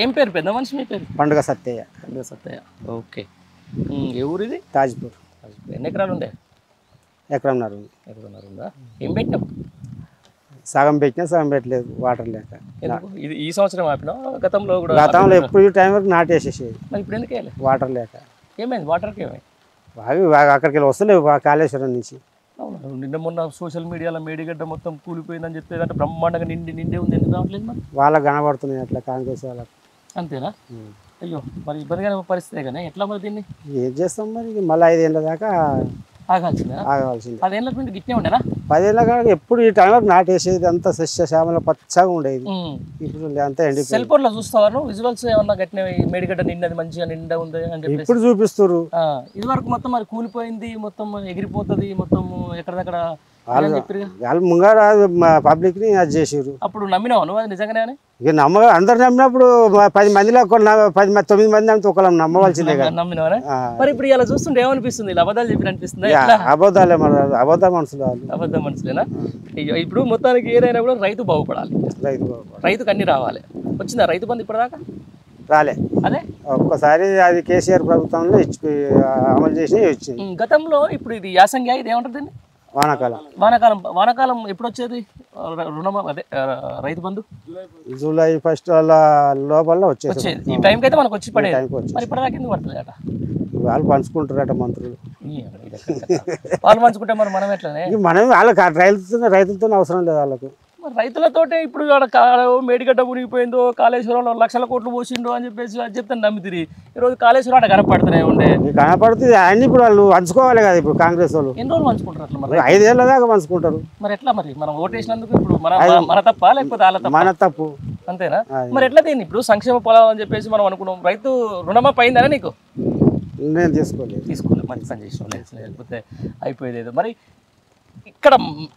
ఏం పేరు పెద్ద మనిషి మీ పేరు? పండుగ సత్తయ్య. పండుగ సత్తయ్య. ఓకే. ఏ ఊరు ఇది? తాజ్పూర్. ఎన్ని ఎకరాలు ఉండే? ఎకరంన్నర ఉందా? ఏం పెట్టినావు? సగం పెట్టినా సగం పెట్టలేదు వాటర్ లేక. ఇది ఈ సంవత్సరం ఆపినా గతంలో కూడా? గతంలో ఎప్పుడు ఈ టైం వరకు నాటేసేసేది. మరి ఇప్పుడు ఎందుకు వేయలే? వాటర్ లేక. ఏమైంది వాటర్కి? ఏమైంది? బాగా అక్కడికి వెళ్ళి వస్తలేవు కాళేశ్వరం నుంచి. అవును, నిన్న మొన్న సోషల్ మీడియాలో మేడిగడ్డ మొత్తం కూలిపోయిందని చెప్పేది, అంటే బ్రహ్మాండంగా నిండే ఉంది. ఎందుకు రావట్లేదు మరి? వాళ్ళకి కనబడుతున్నాయి అట్లా కాంగ్రెస్ వాళ్ళకి. అంతేనా? అయ్యో, మరి ఇబ్బందిగా పరిస్థితే కానీ ఎట్లా మరి దీన్ని ఏం చేస్తాం మరి? మళ్ళీ 5 ఏళ్ళ దాకా ఆగాల్సిందే. 10 ఏళ్ళ నుండి గిట్నే ఉండేనా? 10 ఏళ్ళ కాక ఎప్పుడు ఈ టైం వరకు నాటేసేది. అంతా సస్యశ్యామల పచ్చగా ఉండేది. ఇప్పుడు అంతా ఎండి. సెల్ ఫోన్ లో చూస్తావారు విజువల్స్ ఏమన్నా గట్టిన మేడిగడ్డ నిండది మంచిగా నిండా ఉంది అని చెప్పి ఇప్పుడు చూపిస్తారు. ఇది వరకు మొత్తం మరి కూలిపోయింది, మొత్తం ఎగిరిపోతుంది, మొత్తం ఎక్కడెక్కడ వాళ్ళు ముంగారు పబ్లిక్ ని అది చేసారు. అప్పుడు నమ్మినావు నువ్వు అది నిజంగానే? ఇక అందరు నమ్మినప్పుడు 10 మందిలో 9 మంది నమ్మితే ఒకళ్ళని నమ్మవలసిందే కదా. నమ్మినావా? మరి ఇప్పుడు ఇలా చూస్తుంటే ఏమనిపిస్తుంది? ఇలా అబద్ధాలు చెప్పిన అనిపిస్తుంది? అబద్ధాలే అబద్ధ మనుషులు వాళ్ళు. అబద్ధ మనుషులేనా? ఇప్పుడు మొత్తానికి ఏదైనా కూడా రైతు బాగుపడాలి, రైతుకు అన్ని రావాలి. వచ్చిందా రైతు బంధు ఇప్పటిదాకా? రాలే. అదే ఒక్కసారి అది కేసీఆర్ ప్రభుత్వంలో అమలు చేసి వచ్చింది గతంలో. ఇప్పుడు ఇది యాసంగి, ఇది ఏమంటారు దీన్ని? వానాకాలం ఎప్పుడు వచ్చేది అదే రైతు బంధు? జూలై 1 లోపల వచ్చేది. ఈ టైంకి అయితే మనకు వచ్చి పడేది. మరి ఇప్పటిదాకా ఎందుకు పడుతుంది అట? వాళ్ళు పంచుకుంటారట మంత్రులు. వాళ్ళు పంచుకుంటే మరి మనం ఎట్లనే? మనం వాళ్ళకి రైతులతో అవసరం లేదు వాళ్ళకు. మరి రైతులతోటే ఇప్పుడు మేడిగడ్డ మునిగిపోయిందో, కాళేశ్వరంలో లక్షల కోట్లు పోసిండో అని చెప్పేసి అది చెప్తాను నమ్మితిరి. ఈరోజు కాళేశ్వరం అట్లా కనపడుతున్నాయి ఉండే. కనపడుతుంది అన్ని. ఇప్పుడు వాళ్ళు పంచుకోవాలి కదా. ఇప్పుడు కాంగ్రెస్ వాళ్ళు ఎన్ని రోజులు పంచుకుంటారు అట్లా? మరి 5 ఏళ్ళ దాకా పంచుకుంటారు. మరి ఎట్లా మరి? మనం ఓటేసినందుకు ఇప్పుడు మన తప్ప లేకపోతే వాళ్ళ తప్ప? మన తప్పు. అంతేనా? మరి ఎట్లా దీన్ని ఇప్పుడు సంక్షేమ పొలం అని చెప్పేసి మనం అనుకున్నాం. రైతు రుణమాఫీ అయిందనే నీకు? నేను తీసుకోలేదు. మంచి పని చేసినాం. లేకపోతే అయిపోయేది ఏదో. మరి ఇక్కడ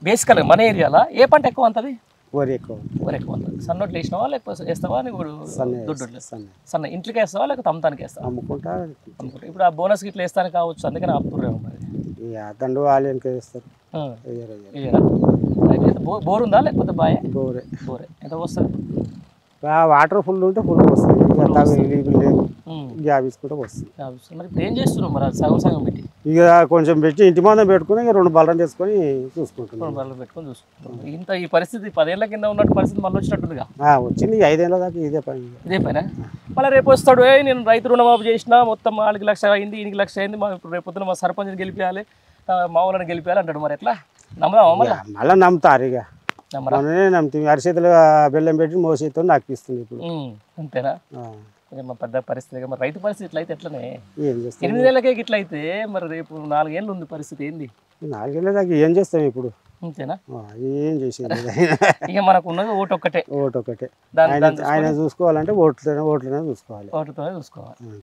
బేసికల్గా మన ఏరియాలో ఏ పంట ఎక్కువ అంతది? వరి ఎక్కువ అంతది. సన్నోట్లు వేసినావా లేకపోతే వేస్తావా? దుడ్డు సన్న ఇంట్లోకి వేస్తావా లేకపోతే అమ్మతానికి వేస్తావా? అమ్ముకుంటా. ఇప్పుడు ఆ బోనస్ గిట్లా వేస్తాను కావచ్చు, అందుకని ఆపుతుర్రేమో మరి. దండు వాళ్ళు వెనక వేస్తారు. బోర్ ఉందా లేకపోతే బాయే? బోరే. ఎంత వస్తుంది? వాటర్ ఫుల్ ఉంటే ఫుల్ వస్తుంది. లేదు గ్యాబీస్ కూడా వస్తుంది. మరి ఇప్పుడు ఏం చేస్తున్నావు మరి? సగం పెట్టి ఇక కొంచెం పెట్టి ఇంటి మందం పెట్టుకుని 2 బలరం చేసుకొని చూసుకుంటున్నాం. 2 బలలు పెట్టుకొని చూసుకుంటాం. ఇంత ఈ పరిస్థితి 10 ఏళ్ల కింద ఉన్నట్టు పరిస్థితి మళ్ళీ వచ్చినట్టుందిగా? వచ్చింది. 5 ఏళ్ళ దాకా ఇదే పైన. మళ్ళీ రేపు వస్తాడు, నేను రైతు రుణమాఫీ చేసిన, మొత్తం 4 లక్షలు అయింది, 1 లక్ష అయింది, ఇప్పుడు రేపు పొద్దున మా సర్పంచ్ని గెలిపించాలి, మా వాళ్ళని గెలిపించాలి అంటాడు. మరి ఎట్లా నమ్మదామా? మళ్ళీ నమ్ముతారు. ఇక మననే నమ్ముతుంది. అరిచేతులు బెల్లం పెట్టి మోసేతో నాకిస్తుంది ఇప్పుడు. అంతేనా? పెద్ద పరిస్థితి. మరి రైతు పరిస్థితి ఇట్లా అయితే ఎట్లనే? 8 ఏళ్ళకే ఇట్లా అయితే మరి రేపు 4 ఏళ్ళు ఉంది పరిస్థితి ఏంది? 4 ఏళ్ళ దాకా ఏం చేస్తాం ఇప్పుడు? అంతేనా? ఏం చేసేది ఇక మనకు ఉన్నది ఓటు ఒక్కటే. ఆయన చూసుకోవాలంటే ఓట్లనే చూసుకోవాలి.